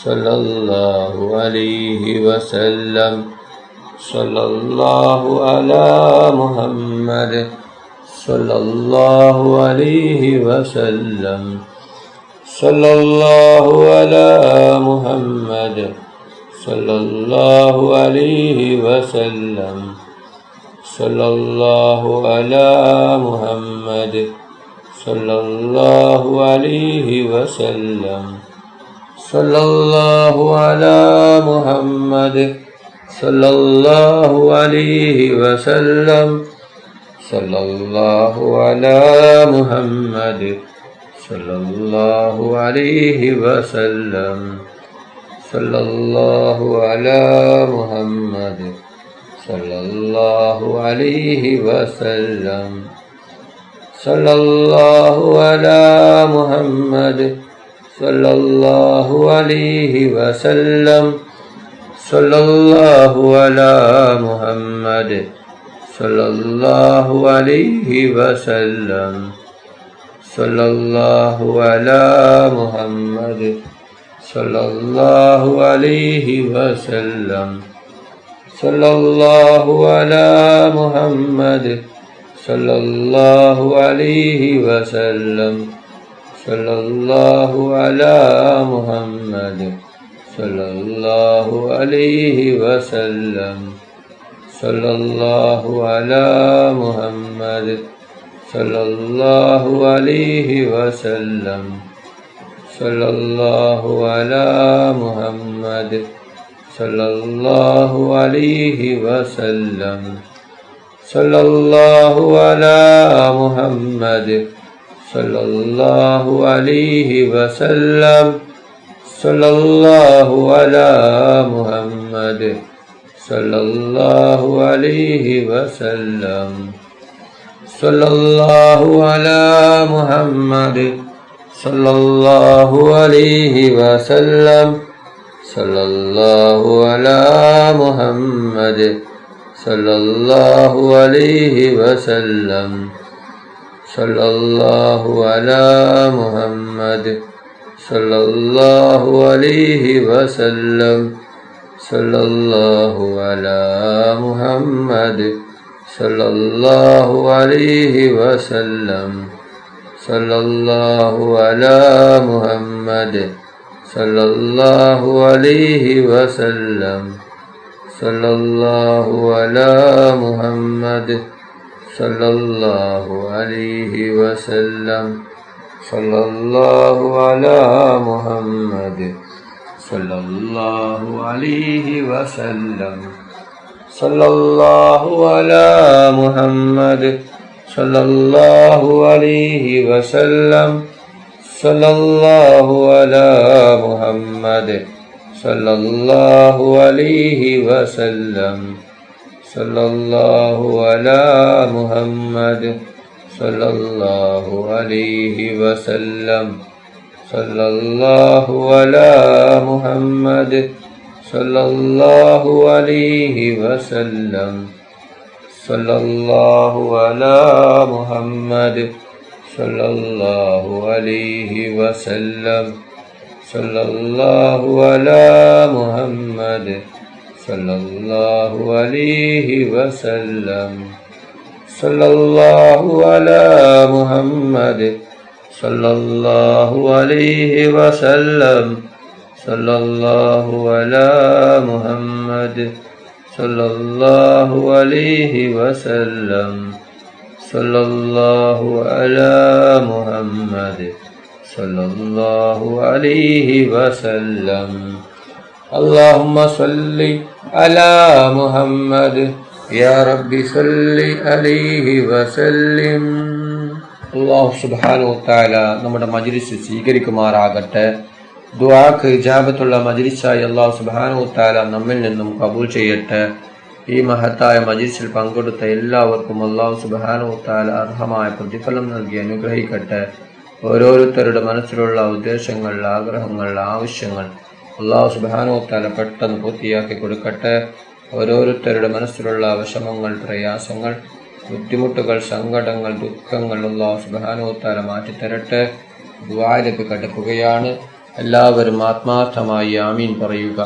സല്ലല്ലാഹു അലൈഹി വസല്ലം. സല്ലല്ലാഹു അലാ മുഹമ്മദ് സല്ലല്ലാഹു അലൈഹി വസല്ലം. സല്ലല്ലാഹു അലാ മുഹമ്മദ് സല്ലല്ലാഹു അലൈഹി വസല്ലം. സല്ലല്ലാഹു അലാ മുഹമ്മദ് സല്ലല്ലാഹു അലൈഹി വസല്ലം. സല്ലല്ലാഹു അലാ മുഹമ്മദ് സല്ലല്ലാഹു അലൈഹി വസല്ലം. സല്ലല്ലാഹു അലാ മുഹമ്മദ് സല്ലല്ലാഹു അലൈഹി വസല്ലം. സല്ലല്ലാഹു അലാ മുഹമ്മദ് സല്ലല്ലാഹു അലൈഹി വസല്ലം. സല്ലല്ലാഹു അലാ മുഹമ്മദ് സല്ലല്ലാഹു അലൈഹി വസല്ലം. സല്ലല്ലാഹു അലാ മുഹമ്മദ് സല്ലല്ലാഹു അലൈഹി വസല്ലം. സല്ലല്ലാഹു അലാ മുഹമ്മദ് സല്ലല്ലാഹു അലൈഹി വസല്ലം. സല്ലല്ലാഹു അലാ മുഹമ്മദ് സല്ലല്ലാഹു അലൈഹി വസല്ലം. സല്ലല്ലാഹു അലാ മുഹമ്മദ് സല്ലല്ലാഹു അലൈഹി വസല്ലം. സല്ലല്ലാഹു അലാ മുഹമ്മദ് സല്ലല്ലാഹു അലൈഹി വസല്ലം. സല്ലല്ലാഹു അലാ മുഹമ്മദ് സല്ലല്ലാഹു അലൈഹി വസല്ലം. സല്ലല്ലാഹു അലാ മുഹമ്മദ് സല്ലല്ലാഹു അലൈഹി വസല്ലം. സല്ലല്ലാഹു അലാ മുഹമ്മദ് സല്ലല്ലാഹു അലൈഹി വസല്ലം. സല്ലല്ലാഹു അലാ മുഹമ്മദ് സല്ലല്ലാഹു അലൈഹി വസല്ലം. സല്ലല്ലാഹു അലാ മുഹമ്മദ് സല്ലല്ലാഹു അലൈഹി വസല്ലം. സല്ലല്ലാഹു അലാ മുഹമ്മദ് സല്ലല്ലാഹു അലൈഹി വസല്ലം. സല്ലല്ലാഹു അലാ മുഹമ്മദ് സല്ലല്ലാഹു അലൈഹി വസല്ലം. സല്ലല്ലാഹു അലാ മുഹമ്മദ് സല്ലല്ലാഹു അലൈഹി വസല്ലം. സല്ലല്ലാഹു അലാ മുഹമ്മദ് സല്ലല്ലാഹു അലൈഹി വസല്ലം. സല്ലല്ലാഹു അലാ മുഹമ്മദ് സല്ലല്ലാഹു അലൈഹി വസല്ലം. സല്ലല്ലാഹു അലാ മുഹമ്മദ് സല്ലല്ലാഹു അലൈഹി വസല്ലം. സല്ലല്ലാഹു അലാ മുഹമ്മദ് സല്ലല്ലാഹു അലൈഹി വസല്ലം. സല്ലല്ലാഹു അലാ മുഹമ്മദ് സല്ലല്ലാഹു അലൈഹി വസല്ലം. സല്ലല്ലാഹു അലാ മുഹമ്മദ് സല്ലല്ലാഹു അലൈഹി വസല്ലം. സല്ലല്ലാഹു അലാ മുഹമ്മദ് സല്ലല്ലാഹു അലൈഹി വസല്ലം. സല്ലല്ലാഹു അലാ മുഹമ്മദ് സല്ലല്ലാഹു അലൈഹി വസല്ലം. സല്ലല്ലാഹു അലാ മുഹമ്മദ് സല്ലല്ലാഹു അലൈഹി വസല്ലം. സല്ലല്ലാഹു അലാ മുഹമ്മദ് സല്ലല്ലാഹു അലൈഹി വസല്ലം. സല്ലല്ലാഹു അലാ മുഹമ്മദ് സല്ലല്ലാഹു അലൈഹി വസല്ലം. اللهم صل على محمد يا رب صل عليه وسلم. അല്ലാഹു സുബ്ഹാനഹു വ തആല നമ്മുടെ മജ്ലിസ് സ്വീകരിക്കുമാറാകട്ടെ. ദുആക്ക് ഇജാബത്തുള്ള മജ്ലിസായി അല്ലാഹു സുബ്ഹാനഹു വ തആല നമ്മിൽ നിന്നും കബൂൽ ചെയ്യട്ടെ. ഈ മഹത്തായ മജ്ലിസിൽ പങ്കെടുത്ത എല്ലാവർക്കും അല്ലാഹു സുബ്ഹാനഹു വ തആല അർഹമായ പ്രതിഫലം നൽകി അനുഗ്രഹിക്കട്ടെ. ഓരോരുത്തരുടെ മനസ്സിലുള്ള ഉദ്ദേശങ്ങൾ, ആഗ്രഹങ്ങൾ, ആവശ്യങ്ങൾ അല്ലാഹു സുബ്ഹാനഹു വ തആല പെട്ടെന്ന് പൂർത്തിയാക്കി കൊടുക്കട്ടെ. ഓരോരുത്തരുടെ മനസ്സിലുള്ള വിഷമങ്ങൾ, പ്രയാസങ്ങൾ, ബുദ്ധിമുട്ടുകൾ, സങ്കടങ്ങൾ, ദുഃഖങ്ങൾ അല്ലാഹു സുബ്ഹാനഹു വ തആല മാറ്റിത്തരട്ടെ. ദുആയിലേക്ക് കടക്കുകയാണ്. എല്ലാവരും ആത്മാർത്ഥമായി ആമീൻ പറയുക.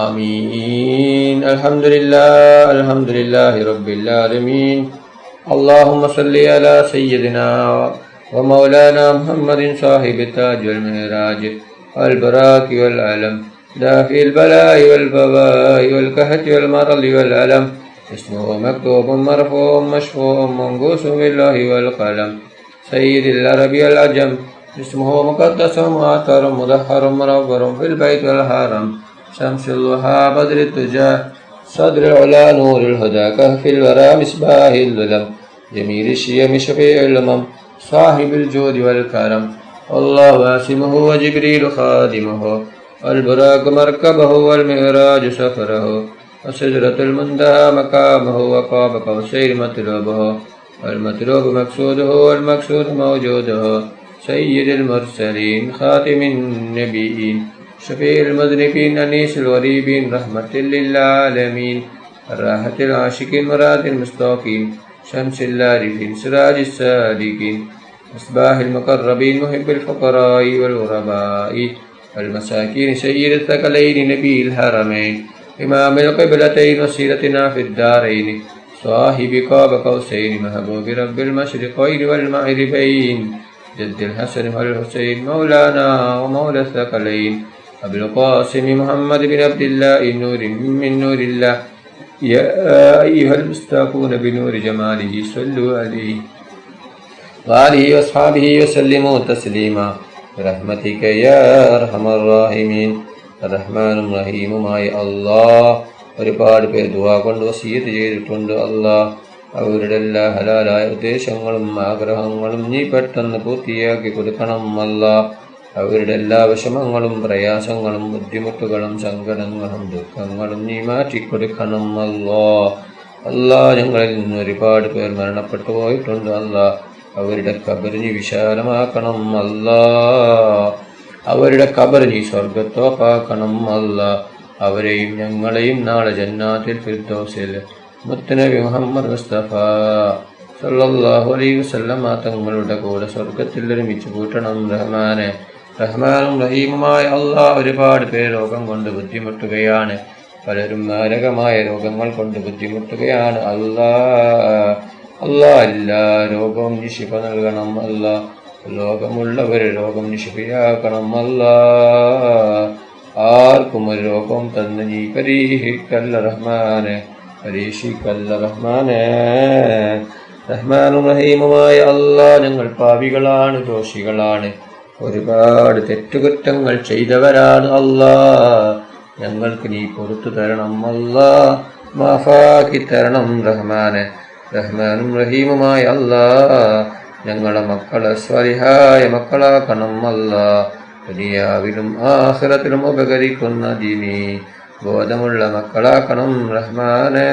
ആമീൻ. അൽഹംദുലില്ലാഹി അൽഹംദുലില്ലാഹി റബ്ബിൽ ആലമീൻ. اللهم صل على سيدنا ومولانا محمد صاحب التاج والمعراج والبراك والعلم دافع البلاء والبواء والكهف والمرض والألم. اسمه مكتوب مرفوع مشفوع منقوص بالله والقلم. سيد العرب والعجم. اسمه مقدس معطر مدحر منور في البيت والحرم. شمس الضحى بدر الدجى صدر العلا نور الهدى كهف الورى مصباح الظلم. جميل الشيم شفيع الأمم صاحب الجود والكرم. الله واسمه وجبريل خادمه والبراق مركبه والمعراج سفره وسدرة المنتهى مقامه وقاب قوسين مطلوبه والمطلوب مقصوده والمقصود موجوده. سيد المرسلين خاتم النبيين شفيع المذنبين أنيس الغريبين رحمة للعالمين. الراحة العاشقين مراد المستوقين شمس العارفين سراج السالكين مصباح المقربين محب الفقراء والغرباء والمساكين. سيد الثقلين نبي الحرمين إمام القبلتين وسيلتنا في الدارين. صاحب قاب قوسين محبوب رب المشرقين والمغربين. جد الحسن والحسين مولانا ومولى الثقلين أبو القاسم محمد بن عبد الله نور من نور الله. يا أيها المستاقون بنور جماله صلوا عليه وآله وأصحابه وسلموا تسليما برحمتك يا أرحم الراحمين. الرحمن الرحيم മായ അല്ലാഹ് ഒരുപാട് പേർ ദുആ കൊണ്ട് വസിയത്ത് ചെയ്തിട്ടുണ്ട്. അല്ലാഹ് അവരുടെ എല്ലാ ഹലാലായ ഉദ്ദേശങ്ങളും ആഗ്രഹങ്ങളും നീ പെട്ടെന്ന് പൂർത്തിയാക്കി കൊടുക്കണം. അല്ലാഹ് അവരുടെ എല്ലാ വിഷമങ്ങളും പ്രയാസങ്ങളും ബുദ്ധിമുട്ടുകളും സങ്കടങ്ങളും ദുഃഖങ്ങളും നീ മാറ്റിക്കൊടുക്കണം. അല്ലാഹ് ഞങ്ങളിൽ നിന്ന് ഒരുപാട് പേർ മരണപ്പെട്ടു പോയിട്ടുണ്ട്. അല്ലാഹ് അവരുടെ ഖബർ നീ വിശാലമാക്കണം. അല്ലാഹ് അവരുടെ ഖബർ നീ സ്വർഗ്ഗത്തോപ്പാക്കണം. അല്ലാഹ് അവരെയും ഞങ്ങളെയും നാളെ ജന്നാത്തിൽ ഫിർദൗസിൽ മുത്തുനബി മുഹമ്മദ് മുസ്തഫ സല്ലല്ലാഹു അലൈഹി വസല്ലം തങ്ങളുടെ കൂടെ സ്വർഗ്ഗത്തിൽ ഒരുമിച്ച് കൂട്ടണം. റഹ്മാനെ റഹ്മാനും റഹീമുമായ അല്ലാഹ് ഒരുപാട് പേർ രോഗം കൊണ്ട് ബുദ്ധിമുട്ടുകയാണ്. പലരും മാരകമായ രോഗങ്ങൾ കൊണ്ട് ബുദ്ധിമുട്ടുകയാണ്. അല്ലാഹ് എല്ലാ രോഗവും നീ ശിഫ നൽകണം. അല്ലാഹ് രോഗമുള്ളവരെ രോഗം നീ ശിഫയാക്കണം. അല്ലാഹ് ആർക്കും ഒരു രോഗം തന്ന് നീ പരീക്ഷിക്കല്ല റഹ്മാനെ, പരീക്ഷിക്കല്ല റഹ്മാനെ. റഹ്മാനും റഹീമുമായ അല്ലാഹ് ഞങ്ങൾ പാപികളാണ്, ദോഷികളാണ്, ഒരുപാട് തെറ്റുകുറ്റങ്ങൾ ചെയ്തവരാണ്. അല്ലാഹ് ഞങ്ങൾക്ക് നീ പൊറുത്തു തരണം. അല്ലാഹ് മാഫാക്കി തരണം റഹ്മാനെ. റഹ്മാനും റഹീമുമായ അല്ലാഹ് ഞങ്ങളെ മക്കളെ സ്വാലിഹായ മക്കളാക്കണം. അല്ലാഹ് ദുനിയാവിലും ആഖിറത്തിലും ഉപകരിക്കുന്ന ദീനി ബോധമുള്ള മക്കളാക്കണം റഹ്മാനെ.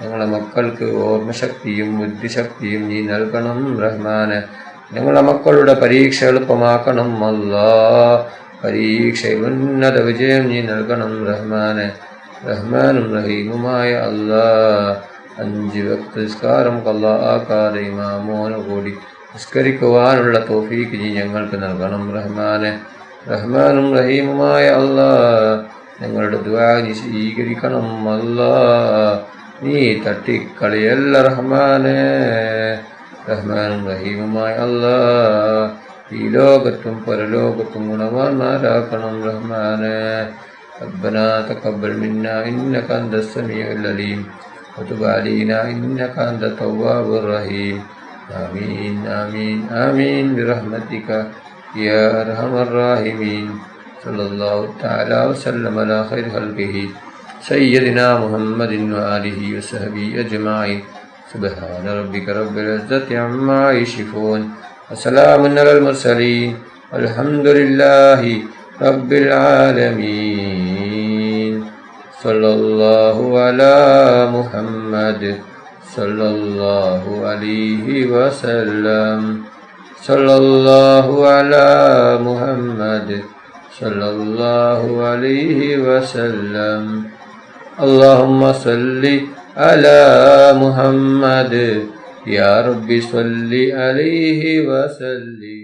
ഞങ്ങളെ മക്കൾക്ക് ഓർമ്മശക്തിയും ബുദ്ധിശക്തിയും നീ നൽകണം റഹ്മാനെ. ഞങ്ങളെ മക്കളുടെ പരീക്ഷ എളുപ്പമാക്കണം. അല്ലാഹ് പരീക്ഷയിൽ ഉന്നത വിജയം നീ നൽകണം റഹ്മാനെ. റഹ്മാനും റഹീമുമായ അല്ലാഹ് 5 വക്ത് നിസ്കാരം ഖളാ ആക്കാതെ ഇമാമോന് കൂടി നിസ്കരിക്കുവാനുള്ള തൗഫീഖ് നീ ഞങ്ങൾക്ക് നൽകണം റഹ്മാനെ. റഹ്മാനും റഹീമുമായ അല്ലാഹ് ഞങ്ങളുടെ ദുആ നീ സ്വീകരിക്കണം. അല്ലാഹ് നീ തട്ടിക്കളിയല്ല റഹ്മാനെ. റഹ്മാനും റഹീമുമായ അല്ലാഹ് ഈ ലോകത്തും പരലോകത്തും ഗുണവാന്മാരാക്കണം റഹ്മാനെ. ربنا تقبل منا إنك أنت السميع العليم وتب علينا إنك أنت التواب الرحيم. آمين آمين آمين برحمتك يا أرحم الراحمين. صلى الله تعالى وسلم على خير خلقه سيدنا محمد وآله وصحبه أجمعين. سبحان ربك رب العزة عما يصفون وسلام على المرسلين والحمد لله رب العالمين. صلى الله على محمد صلى الله عليه وسلم. صلى الله على محمد صلى الله عليه وسلم. اللهم صل على محمد يا رب صل عليه وسلم.